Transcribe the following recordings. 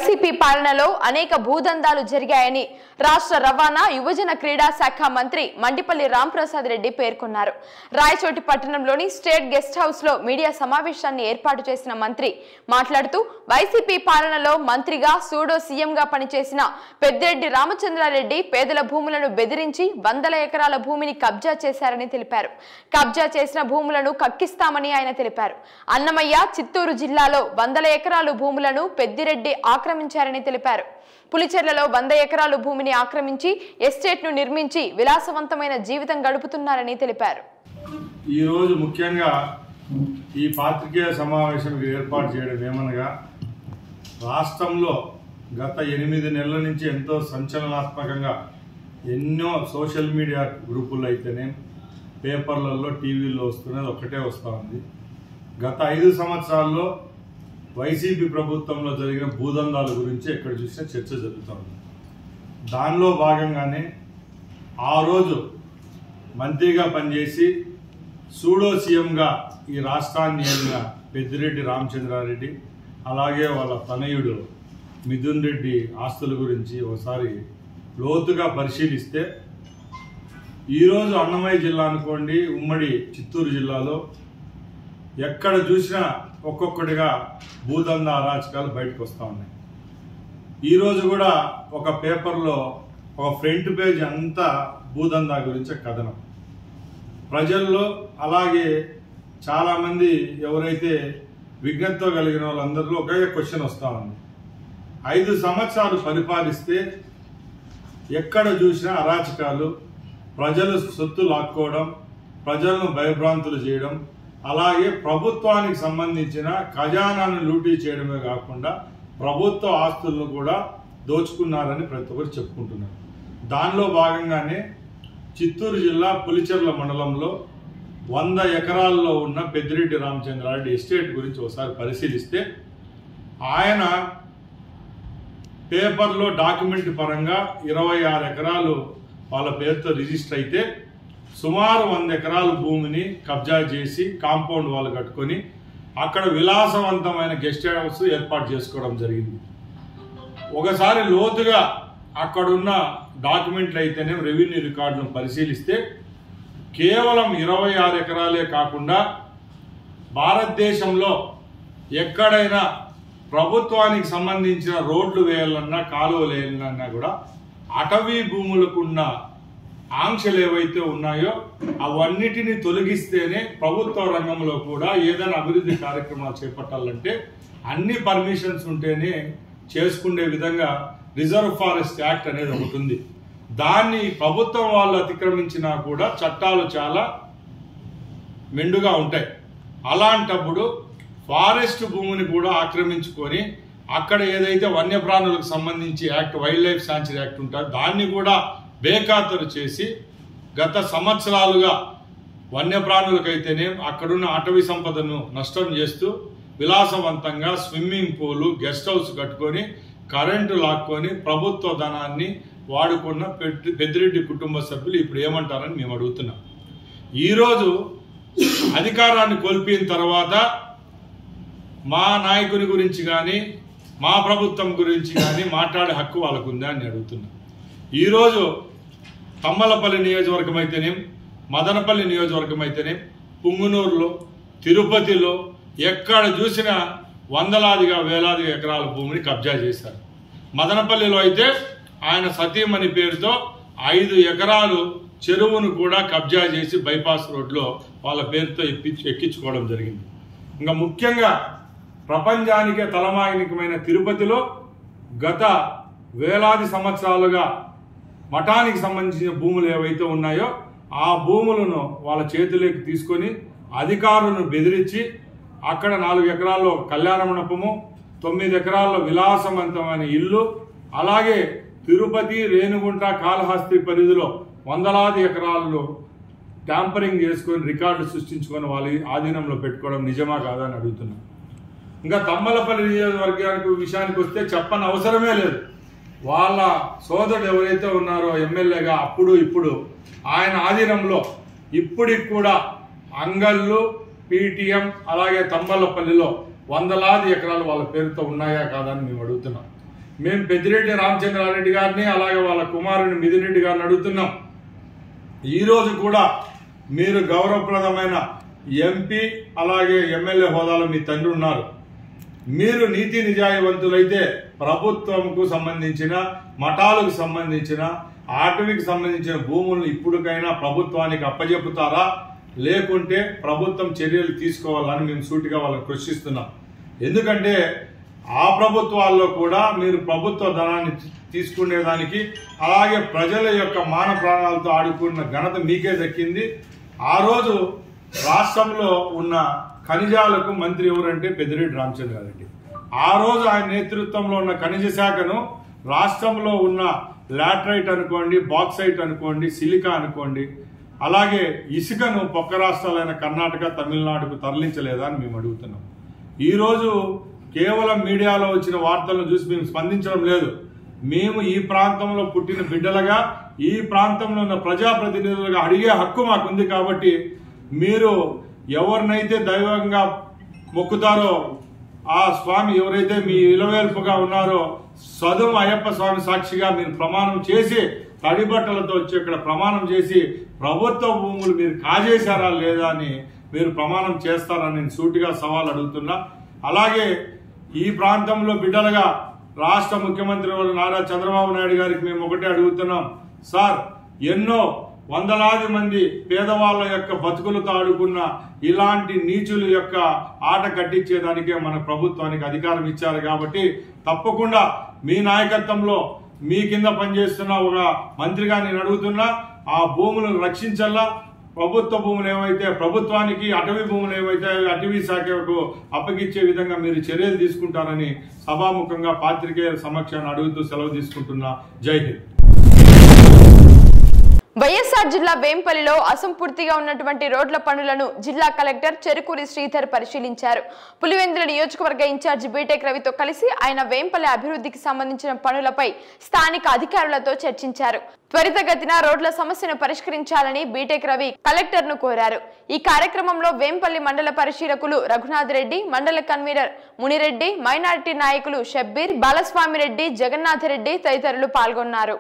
YCP పాలనలో అనేక భూదందాలు జరిగాయని రాష్ట్ర రవాణా యువజన క్రీడా శాఖ మంత్రి మండిపల్లి రాంప్రసాద్ రెడ్డి పేర్కొన్నారు. రాయచోటి పట్టణంలోని స్టేట్ గెస్ట్ హౌస్ లో మీడియా సమావేశాన్ని ఏర్పాటు చేసిన మంత్రి మాట్లాడుతూ వైసీపీ పాలనలో మంత్రిగా సూడో సీఎంగా పనిచేసిన పెద్దిరెడ్డి రామచంద్రారెడ్డి పేదల భూములను బెదిరించి వందల ఎకరాల భూమిని కబ్జా చేశారని తెలిపారు. కబ్జా చేసిన భూములను కక్కిస్తామని ఆయన తెలిపారు. అన్నమయ్య, చిత్తూరు జిల్లాలో వందల ఎకరాలు భూములను పెద్దిరెడ్డి ఆక్రమించారని తెలిపారు. పులిచెర్లలో 100 ఎకరాలు భూమిని ఆక్రమించి ఎస్టేట్ ను నిర్మించి విలాసవంతమైన జీవితం గడుపుతున్నారని తెలిపారు. ఈ రోజు ముఖ్యంగా ఈ పాత్రికేయ సమావేశం ఏర్పాటు చేయడం ఏమనగా రాష్ట్రంలో గత 8 నెలల నుంచి ఎంతో సంచలనాత్మకంగా ఎన్నో సోషల్ మీడియా గ్రూపుల్లో అయితేనే పేపర్లలో టీవీల్లో వస్తున్నది ఒకటే వస్తూ ఉంది. గత 5 సంవత్సరాల్లో వైసీపీ ప్రభుత్వంలో జరిగిన భూదందాల గురించి ఎక్కడ చూసినా చర్చ జరుగుతుంది. దానిలో భాగంగానే ఆ రోజు మంత్రిగా పనిచేసి సూడో సీఎంగా ఈ రాష్ట్రాన్ని ఏలిన పెద్దిరెడ్డి రామచంద్రారెడ్డి అలాగే వాళ్ళ తనయుడు మిథున్ రెడ్డి ఆస్తుల గురించి ఒకసారి లోతుగా పరిశీలిస్తే ఈరోజు అన్నమయ్య జిల్లా అనుకోండి, ఉమ్మడి చిత్తూరు జిల్లాలో ఎక్కడ చూసినా ఒక్కొక్కటిగా భూదందా అరాచకాలు బయటకు వస్తూ ఉన్నాయి. ఈరోజు కూడా ఒక పేపర్లో ఒక ఫ్రంట్ పేజ్ అంతా భూదందా గురించి కథనం. ప్రజల్లో అలాగే చాలామంది ఎవరైతే విజ్ఞతతో కలిగిన వాళ్ళందరిలో ఒకే క్వశ్చన్ వస్తూ ఉంది. 5 సంవత్సరాలు పరిపాలిస్తే ఎక్కడ చూసినా అరాచకాలు, ప్రజలు సొత్తు లాక్కోవడం, ప్రజలను భయభ్రాంతులు చేయడం, అలాగే ప్రభుత్వానికి సంబంధించిన ఖజానాను లూటీ చేయడమే కాకుండా ప్రభుత్వ ఆస్తులను కూడా దోచుకున్నారని ప్రతి ఒక్కరు చెప్పుకుంటున్నారు. దానిలో భాగంగానే చిత్తూరు జిల్లా పులిచెర్ల మండలంలో 100 ఎకరాల్లో ఉన్న పెద్దిరెడ్డి రామచంద్రారెడ్డి ఎస్టేట్ గురించి ఒకసారి పరిశీలిస్తే ఆయన పేపర్లో డాక్యుమెంట్ పరంగా 26 ఎకరాలు వాళ్ళ పేరుతో రిజిస్టర్ అయితే సుమారు 100 ఎకరాల భూమిని కబ్జా చేసి కాంపౌండ్ వాళ్ళు కట్టుకొని అక్కడ విలాసవంతమైన గెస్ట్ హౌస్ ఏర్పాటు చేసుకోవడం జరిగింది. ఒకసారి లోతుగా అక్కడున్న డాక్యుమెంట్లు అయితేనే రెవెన్యూ రికార్డును పరిశీలిస్తే కేవలం 26 ఎకరాలే కాకుండా భారతదేశంలో ఎక్కడైనా ప్రభుత్వానికి సంబంధించిన రోడ్లు వేయాలన్నా కాలువలు వేయాలన్నా కూడా అటవీ భూములకున్న ఆంక్షలు ఏవైతే ఉన్నాయో అవన్నిటిని తొలగిస్తేనే ప్రభుత్వ రంగంలో కూడా ఏదైనా అభివృద్ధి కార్యక్రమాలు చేపట్టాలంటే అన్ని పర్మిషన్స్ ఉంటేనే చేసుకునే విధంగా రిజర్వ్ ఫారెస్ట్ యాక్ట్ అనేది ఒకటి ఉంది. దాన్ని ప్రభుత్వం వాళ్ళు అతిక్రమించినా కూడా చట్టాలు చాలా మెండుగా ఉంటాయి. అలాంటప్పుడు ఫారెస్ట్ భూమిని కూడా ఆక్రమించుకొని అక్కడ ఏదైతే వన్యప్రాణులకు సంబంధించి act, wild life sanctuary act ఉంటుందో దాన్ని కూడా బేఖాతరు చేసి గత సంవత్సరాలుగా వన్యప్రాణులకైతేనే అక్కడున్న అటవీ సంపదను నష్టం చేస్తూ విలాసవంతంగా స్విమ్మింగ్ పూలు, గెస్ట్ హౌస్ కట్టుకొని కరెంటు లాక్కొని ప్రభుత్వ ధనాన్ని వాడుకున్న పెద్దిరెడ్డి కుటుంబ సభ్యులు ఇప్పుడు ఏమంటారని మేము అడుగుతున్నాం. ఈరోజు అధికారాన్ని కోల్పోయిన తర్వాత మా నాయకుని గురించి కానీ మా ప్రభుత్వం గురించి కానీ మాట్లాడే హక్కు వాళ్ళకు ఉందా అని అడుగుతున్నాం. ఈరోజు తమ్మలపల్లి నియోజకవర్గం అయితేనే, మదనపల్లి నియోజకవర్గం అయితేనే, పుంగునూరులో, తిరుపతిలో ఎక్కడ చూసినా వందలాదిగా వేలాదిగా ఎకరాల భూమిని కబ్జా చేశారు. మదనపల్లిలో అయితే ఆయన సతీమణి పేరుతో 5 ఎకరాలు చెరువును కూడా కబ్జా చేసి బైపాస్ రోడ్లో వాళ్ళ పేరుతో ఎక్కించుకోవడం జరిగింది. ఇంకా ముఖ్యంగా ప్రపంచానికే తలమానికమైన తిరుపతిలో గత వేలాది సంవత్సరాలుగా మఠానికి సంబంధించిన భూములు ఏవైతే ఉన్నాయో ఆ భూములను వాళ్ళ చేతిలోకి తీసుకొని అధికారులను బెదిరించి అక్కడ 4 ఎకరాల్లో కళ్యాణ మండపము, 9 ఎకరాల్లో విలాసవంతమైన ఇల్లు, అలాగే తిరుపతి, రేణుగుంట, కాళహస్తి పరిధిలో వందలాది ఎకరాల్లో ట్యాంపరింగ్ చేసుకొని రికార్డు సృష్టించుకొని వాళ్ళ ఆధీనంలో పెట్టుకోవడం నిజమా కాదా అని అడుగుతున్నాం. ఇంకా తమ్మలపల్లి నియోజకవర్గానికి విషయానికి వస్తే చెప్పని అవసరమే లేదు. వాళ్ళ సోదరుడు ఎవరైతే ఉన్నారో ఎమ్మెల్యేగా అప్పుడు ఇప్పుడు ఆయన ఆధీనంలో ఇప్పటికి కూడా అంగళ్ళు, పీటీఎం అలాగే తంబలపల్లిలో వందలాది ఎకరాలు వాళ్ళ పేరుతో ఉన్నాయా కాదని మేము అడుగుతున్నాం. మేము పెద్దిరెడ్డి రామచంద్రారెడ్డి గారిని అలాగే వాళ్ళ కుమారుని మిథున్ రెడ్డి గారిని అడుగుతున్నాం. ఈరోజు కూడా మీరు గౌరవప్రదమైన ఎంపీ అలాగే ఎమ్మెల్యే హోదాలో మీ తండ్రి ఉన్నారు. మీరు నీతి నిజాయివంతులైతే ప్రభుత్వంకు సంబంధించిన మఠాలకు సంబంధించిన అటవీకి సంబంధించిన భూములను ఇప్పటికైనా ప్రభుత్వానికి అప్పజెపుతారా, లేకుంటే ప్రభుత్వం చర్యలు తీసుకోవాలని మేము సూటిగా వాళ్ళని ప్రశ్నిస్తున్నాం. ఎందుకంటే ఆ ప్రభుత్వాల్లో కూడా మీరు ప్రభుత్వ ధనాన్ని తీసుకునేదానికి అలాగే ప్రజల యొక్క మాన ప్రాణాలతో ఆడుకున్న ఘనత మీకే దక్కింది. ఆ రోజు రాష్ట్రంలో ఉన్న ఖనిజాలకు మంత్రి ఎవరంటే పెద్దిరెడ్డి రామచంద్రారెడ్డి. ఆ రోజు ఆయన నేతృత్వంలో ఉన్న ఖనిజ శాఖను రాష్ట్రంలో ఉన్న లాటరైట్ అనుకోండి, బాక్సైట్ అనుకోండి, సిలికా అనుకోండి, అలాగే ఇసుకను పక్క రాష్ట్రాలైన కర్ణాటక, తమిళనాడుకు తరలించలేదా అని మేము అడుగుతున్నాం. ఈరోజు కేవలం మీడియాలో వచ్చిన వార్తలను చూసి మేము స్పందించడం లేదు. మేము ఈ ప్రాంతంలో పుట్టిన బిడ్డలుగా, ఈ ప్రాంతంలో ఉన్న ప్రజాప్రతినిధులుగా అడిగే హక్కు మాకుంది. కాబట్టి మీరు ఎవరినైతే దైవంగా మొక్కుతారో ఆ స్వామి ఎవరైతే మీ ఇలవేల్పుగా ఉన్నారో సదుం అయ్యప్ప స్వామి సాక్షిగా మీరు ప్రమాణం చేసి, తడిబట్టలతో వచ్చి ఇక్కడ ప్రమాణం చేసి ప్రభుత్వ భూములు మీరు కాజేశారా లేదా అని మీరు ప్రమాణం చేస్తారని నేను సూటిగా సవాల్ అడుగుతున్నా. అలాగే ఈ ప్రాంతంలో బిడ్డలుగా రాష్ట్ర ముఖ్యమంత్రి నారా చంద్రబాబు నాయుడు గారికి మేము ఒకటే అడుగుతున్నాం. సార్, ఎన్నో వందలాది మంది పేదవాళ్ళ యొక్క బతుకులతో ఆడుకున్న ఇలాంటి నీచుల యొక్క ఆట కట్టించేదానికే మన ప్రభుత్వానికి అధికారం ఇచ్చారు. కాబట్టి తప్పకుండా మీ నాయకత్వంలో మీ కింద పనిచేస్తున్న ఒక మంత్రిగా నేను అడుగుతున్నా, ఆ భూములను రక్షించాలా. ప్రభుత్వ భూములు ఏవైతే ప్రభుత్వానికి, అటవీ భూములు ఏవైతే అటవీ శాఖకు అప్పగించే విధంగా మీరు చర్యలు తీసుకుంటారని సభాముఖంగా పాత్రికేయుల సమక్షాన్ని అడుగుతూ సెలవు తీసుకుంటున్నా. జై హింద్. వైఎస్ఆర్ జిల్లా వేంపల్లిలో అసంపూర్తిగా ఉన్నటువంటి రోడ్ల పనులను జిల్లా కలెక్టర్ చెరుకూరి శ్రీధర్ పరిశీలించారు. పులివెందుల నియోజకవర్గ ఇన్ఛార్జి బీటెక్ రవితో కలిసి ఆయన వేంపల్లి అభివృద్ధికి సంబంధించిన పనులపై స్థానిక అధికారులతో చర్చించారు. త్వరితగతిన రోడ్ల సమస్యను పరిష్కరించాలని బీటెక్ రవి కలెక్టర్ ను కోరారు. ఈ కార్యక్రమంలో వేంపల్లి మండల పరిశీలకులు రఘునాథ్ రెడ్డి, మండల కన్వీనర్ మునిరెడ్డి, మైనారిటీ నాయకులు షబ్బీర్, బాలస్వామిరెడ్డి, జగన్నాథరెడ్డి తదితరులు పాల్గొన్నారు.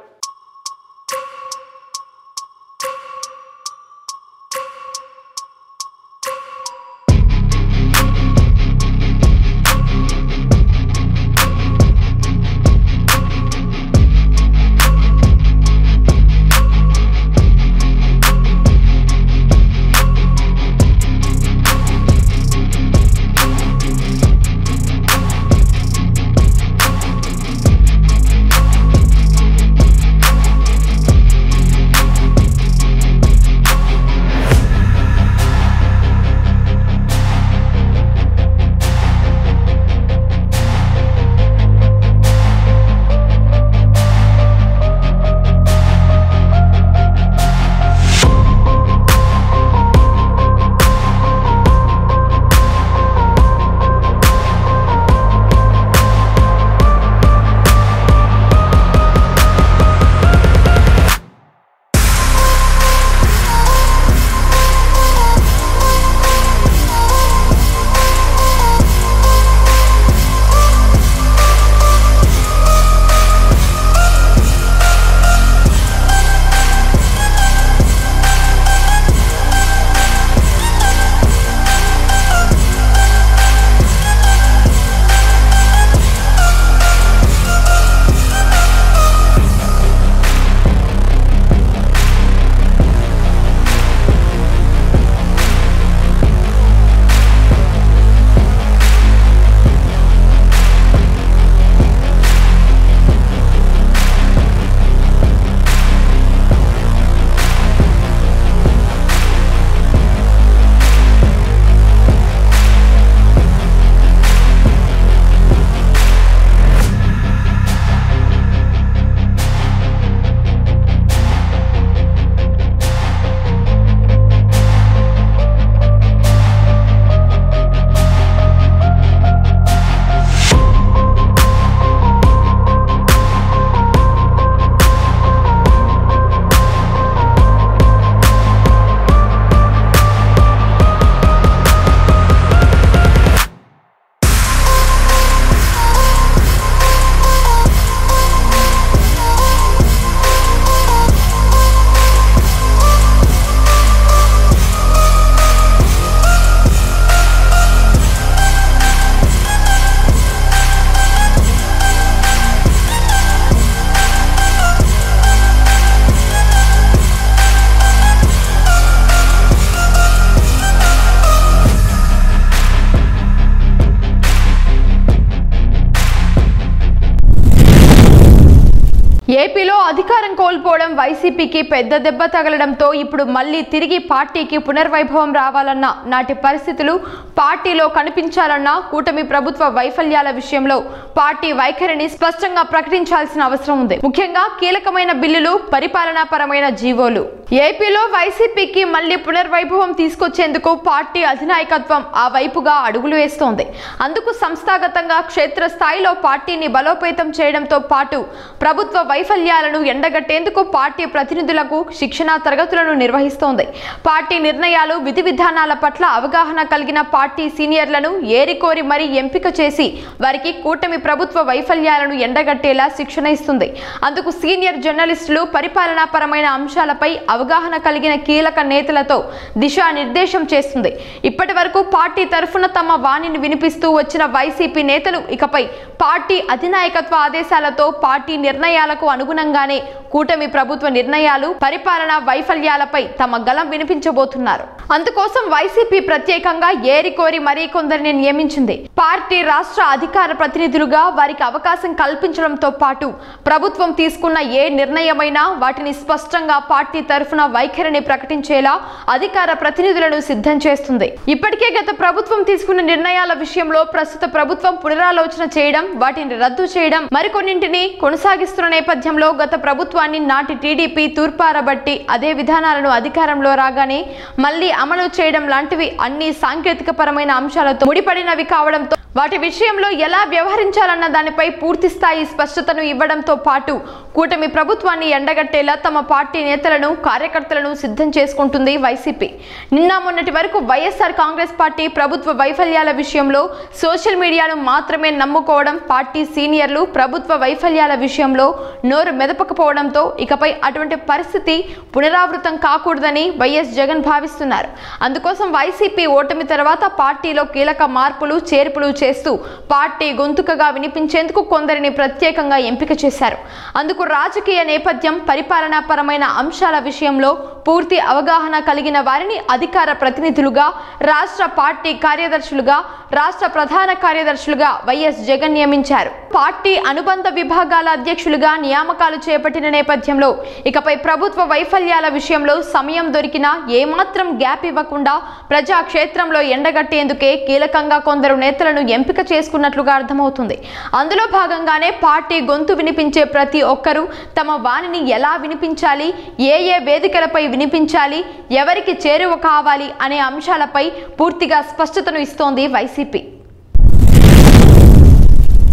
అధికారం కోల్పోవడం వైసీపీకి పెద్ద దెబ్బ తగలడంతో ఇప్పుడు మళ్ళీ తిరిగి పార్టీకి పునర్వైభవం రావాలన్న నాటి పరిస్థితులు పార్టీలో కనిపించాలన్న కూటమి ప్రభుత్వ వైఫల్యాల విషయంలో పార్టీ వైఖరిని స్పష్టంగా ప్రకటించాల్సిన అవసరం ఉంది. ముఖ్యంగా కీలకమైన బిల్లులు, పరిపాలనాపరమైన జీవోలు. ఏపీలో వైసీపీకి మళ్లీ పునర్వైభవం తీసుకొచ్చేందుకు పార్టీ అధినాయకత్వం ఆ వైపుగా అడుగులు వేస్తోంది. అందుకు సంస్థాగతంగా క్షేత్రస్థాయిలో పార్టీని బలోపేతం చేయడంతో పాటు ప్రభుత్వ వైఫల్యాలను ఎండగట్టేందుకు పార్టీ ప్రతినిధులకు శిక్షణా తరగతులను నిర్వహిస్తోంది. పార్టీ నిర్ణయాలు, విధి విధానాల పట్ల అవగాహన కలిగిన పార్టీ సీనియర్లను ఏరికోరి మరీ ఎంపిక చేసి వారికి కూటమి ప్రభుత్వ వైఫల్యాలను ఎండగట్టేలా శిక్షణ ఇస్తుంది. అందుకు సీనియర్ జర్నలిస్టులు పరిపాలనాపరమైన అంశాలపై అవగాహన కలిగిన కీలక నేతలతో దిశానిర్దేశం చేస్తుంది. ఇప్పటి వరకు పార్టీ తరఫున తమ వాణిని వినిపిస్తూ వచ్చిన వైసీపీ నేతలు ఇకపై పార్టీ అధినాయకత్వ ఆదేశాలతో పార్టీ నిర్ణయాలకు అనుగుణంగానే కూటమి ప్రభుత్వ నిర్ణయాలు, పరిపాలనా వైఫల్యాలపై తమ గలం వినిపించబోతున్నారు. అందుకోసం వైసీపీ ప్రత్యేకంగా ఏరికోరి మరీ కొందరిని నియమించింది. పార్టీ రాష్ట్ర అధికార ప్రతినిధులుగా వారికి అవకాశం కల్పించడంతో పాటు ప్రభుత్వం తీసుకున్న ఏ నిర్ణయమైనా వాటిని స్పష్టంగా పార్టీ తరఫున వైఖరిని ప్రకటించేలా అధికార ప్రతినిధులను సిద్ధం చేస్తుంది. ఇప్పటికే గత ప్రభుత్వం తీసుకున్న నిర్ణయాల విషయంలో ప్రస్తుత ప్రభుత్వం పునరాలోచన చేయడం, వాటిని రద్దు చేయడం, మరికొన్నింటిని కొనసాగిస్తున్న నేపథ్యంలో గత ప్రభుత్వాన్ని నాటి టీడీపీ తూర్పారబట్టి అదే విధానాలను అధికారంలో రాగానే మళ్లీ అమలు చేయడం లాంటివి అన్ని సాంకేతిక పరమైన అంశాలతో ముడిపడినవి కావడంతో వాటి విషయంలో ఎలా వ్యవహరించాలన్న దానిపై పూర్తి స్థాయి స్పష్టతను ఇవ్వడంతో పాటు కూటమి ప్రభుత్వాన్ని ఎండగట్టేలా తమ పార్టీ నేతలను, కార్యకర్తలను సిద్ధం చేసుకుంటుంది వైసీపీ. నిన్న మొన్నటి వరకు వైఎస్ఆర్ కాంగ్రెస్ పార్టీ ప్రభుత్వ వైఫల్యాల విషయంలో సోషల్ మీడియాను మాత్రమే నమ్ముకోవడం, పార్టీ సీనియర్లు ప్రభుత్వ వైఫల్యాల విషయంలో నోరు మెదపకపోవడంతో ఇకపై అటువంటి పరిస్థితి పునరావృతం కాకూడదని వైఎస్ జగన్ భావిస్తున్నారు. అందుకోసం వైసీపీ ఓటమి తర్వాత పార్టీలో కీలక మార్పులు, చేర్పులు చేస్తూ పార్టీ గొంతుకగా వినిపించేందుకు కొందరిని ప్రత్యేకంగా ఎంపిక చేశారు. అందుకు రాజకీయ నేపథ్యం, పరిపాలనాపరమైన అంశాల విషయంలో పూర్తి అవగాహన కలిగిన వారిని అధికార ప్రతినిధులుగా, రాష్ట్ర పార్టీ కార్యదర్శులుగా, రాష్ట్ర ప్రధాన కార్యదర్శులుగా వైఎస్ జగన్ నియమించారు. పార్టీ అనుబంధ విభాగాల అధ్యక్షులుగా నియామకాలు చేపట్టిన నేపథ్యంలో ఇకపై ప్రభుత్వ వైఫల్యాల విషయంలో సమయం దొరికినా ఏమాత్రం గ్యాప్ ఇవ్వకుండా ప్రజాక్షేత్రంలో ఎండగట్టేందుకే కీలకంగా కొందరు నేతలను ఎంపిక చేసుకున్నట్లుగా అర్థమవుతుంది. అందులో భాగంగానే పార్టీ గొంతు వినిపించే ప్రతి ఒక్కరూ తమ వాణిని ఎలా వినిపించాలి, ఏ వేదికలపై వినిపించాలి, ఎవరికి చేరువ కావాలి అనే అంశాలపై పూర్తిగా స్పష్టతను ఇస్తోంది వైసీపీ.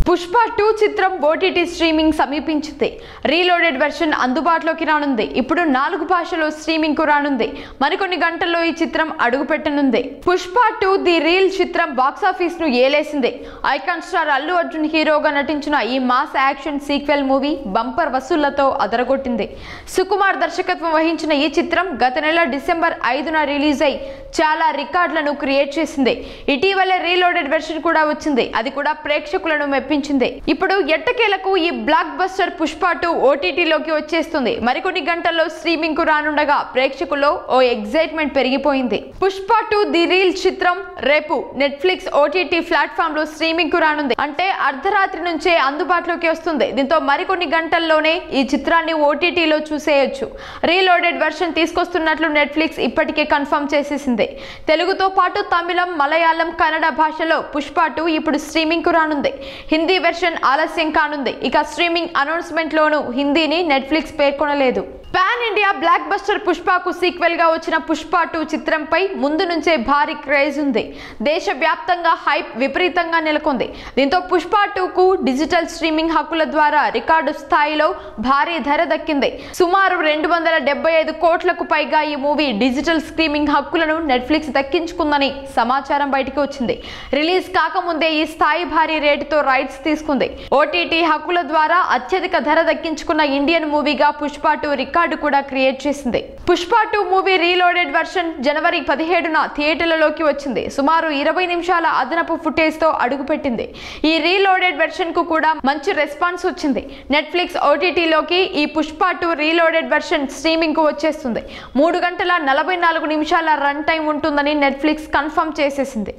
పుష్ప 2 చిత్రం ఓటీటీ స్ట్రీమింగ్ సమీపించింది. రీలోడెడ్ వెర్షన్ అందుబాటులోకి రానుంది. ఇప్పుడు 4 భాషల్లో స్ట్రీమింగ్ కు రానుంది. మరికొన్ని గంటల్లో ఈ చిత్రం అడుగు పెట్టనుంది. పుష్ప 2 ది రీల్ చిత్రం బాక్సాఫీస్ ను ఏలేసింది. ఐకాన్ స్టార్ అల్లు అర్జున్ హీరోగా నటించిన ఈ mass action sequel movie bumper వసూళ్లతో అదరగొట్టింది. సుకుమార్ దర్శకత్వం వహించిన ఈ చిత్రం గత నెల డిసెంబర్ 5న రిలీజ్ అయి చాలా రికార్డులను క్రియేట్ చేసింది. ఇటీవలే రీలోడెడ్ వెర్షన్ కూడా వచ్చింది. అది కూడా ప్రేక్షకులను మెప్పించింది. ఇప్పుడు ఎట్టకేలకు ఈ బ్లాక్ బస్టర్ పుష్ప 2 ఓటీటీలోకి వచ్చేస్తుంది. మరికొన్ని గంటల్లో స్ట్రీమింగ్ కు రానుండగా ప్రేక్షకుల్లో ఓ ఎగ్జైట్మెంట్ పెరిగిపోయింది. పుష్ప 2 ది రీల్ చిత్రం రేపు నెట్ఫ్లిక్స్ ఓటీటీ ప్లాట్ఫామ్ లో స్ట్రీమింగ్ కు రానుంది. అంటే అర్ధరాత్రి నుంచే అందుబాటులోకి వస్తుంది. దీంతో మరికొన్ని గంటల్లోనే ఈ చిత్రాన్ని ఓటీటీలో చూసేయొచ్చు. రీలోడెడ్ వెర్షన్ తీసుకొస్తున్నట్లు నెట్ఫ్లిక్స్ ఇప్పటికే కన్ఫర్మ్ చేసేసింది. తెలుగుతో పాటు తమిళం, మలయాళం, కన్నడ భాషలో పుష్ప 2 ఇప్పుడు స్ట్రీమింగ్ కు రానుంది. హిందీ వెర్షన్ ఆలస్యం కానుంది. ఇక స్ట్రీమింగ్ అనౌన్స్మెంట్ లోనూ హిందీని నెట్ఫ్లిక్స్ పేర్కొనలేదు. పాన్ ఇండియా బ్లాక్ బస్టర్ పుష్పకు సీక్వెల్ గా వచ్చిన పుష్ప 2 చిత్రంపై ముందు నుంచే భారీ క్రేజ్ ఉంది. దేశవ్యాప్తంగా హైప్ విపరీతంగా నెలకొంది. దీంతో పుష్ప 2 కు డిజిటల్ స్ట్రీమింగ్ హక్కుల ద్వారా రికార్డు స్థాయిలో భారీ ధర దక్కింది. సుమారు 275 కోట్లకు పైగా ఈ మూవీ డిజిటల్ స్ట్రీమింగ్ హక్కులను నెట్ఫ్లిక్స్ దక్కించుకుందని సమాచారం బయటకు వచ్చింది. రిలీజ్ కాకముందే ఈ స్థాయి భారీ రేటుతో రైట్స్ తీసుకుంది. ఓటీటీ హక్కుల ద్వారా అత్యధిక ధర దక్కించుకున్న ఇండియన్ మూవీగా పుష్ప 2 రికార్డు రికార్డు కూడా క్రియేట్ చేసింది. పుష్ప 2 మూవీ రీలోడెడ్ వర్షన్ జనవరి 17న థియేటర్లలోకి వచ్చింది. సుమారు 20 నిమిషాల అదనపు ఫుటేజ్ తో అడుగుపెట్టింది. ఈ రీలోడెడ్ వెర్షన్ కు కూడా మంచి రెస్పాన్స్ వచ్చింది. నెట్ఫ్లిక్స్ ఓటీటీలోకి ఈ పుష్ప 2 రీలోడెడ్ వెర్షన్ స్ట్రీమింగ్ కు వచ్చేస్తుంది. 3 గంటల 44 నిమిషాల రన్ టైం ఉంటుందని నెట్ఫ్లిక్స్ కన్ఫర్మ్ చేసేసింది.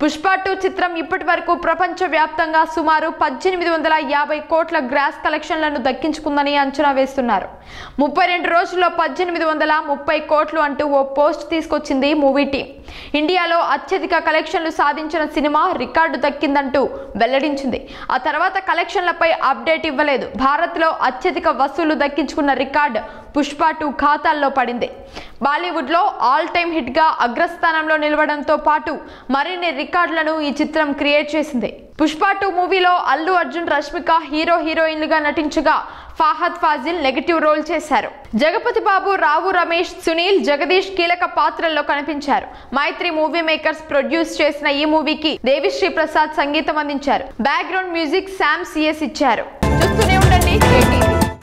పుష్ప 2 చిత్రం ఇప్పటి వరకు ప్రపంచవ్యాప్తంగా సుమారు 1850 కోట్ల గ్రాస్ కలెక్షన్లను దక్కించుకుందని అంచనా వేస్తున్నారు. 32 రోజుల్లో 1830 కోట్లు అంటూ ఓ పోస్ట్ తీసుకొచ్చింది మూవీ టీం. ఇండియాలో అత్యధిక కలెక్షన్లు సాధించిన సినిమా రికార్డు దక్కిందంటూ వెల్లడించింది. ఆ తర్వాత కలెక్షన్లపై అప్డేట్ ఇవ్వలేదు. భారత్లో అత్యధిక వసూలు దక్కించుకున్న రికార్డు పుష్ప 2 ఖాతాల్లో పడింది. బాలీవుడ్లో ఆల్ టైమ్ హిట్ గా అగ్రస్థానంలో నిలవడంతో పాటు మరిన్ని రికార్డులను ఈ చిత్రం క్రియేట్ చేసింది. పుష్ప 2 మూవీలో అల్లు అర్జున్, రష్మిక హీరోయిన్లుగా నటించగా ఫహద్ ఫాజిల్ నెగటివ్ రోల్ చేశారు. జగపతి బాబు, రావు రమేష్, సునీల్, జగదీష్ కీలక పాత్రల్లో కనిపించారు. మైత్రి మూవీ మేకర్స్ ప్రొడ్యూస్ చేసిన ఈ మూవీకి దేవిశ్రీ ప్రసాద్ సంగీతం అందించారు. బ్యాక్గ్రౌండ్ మ్యూజిక్ శామ్ సిఎస్ ఇచ్చారు. చూస్తూనే ఉండండి.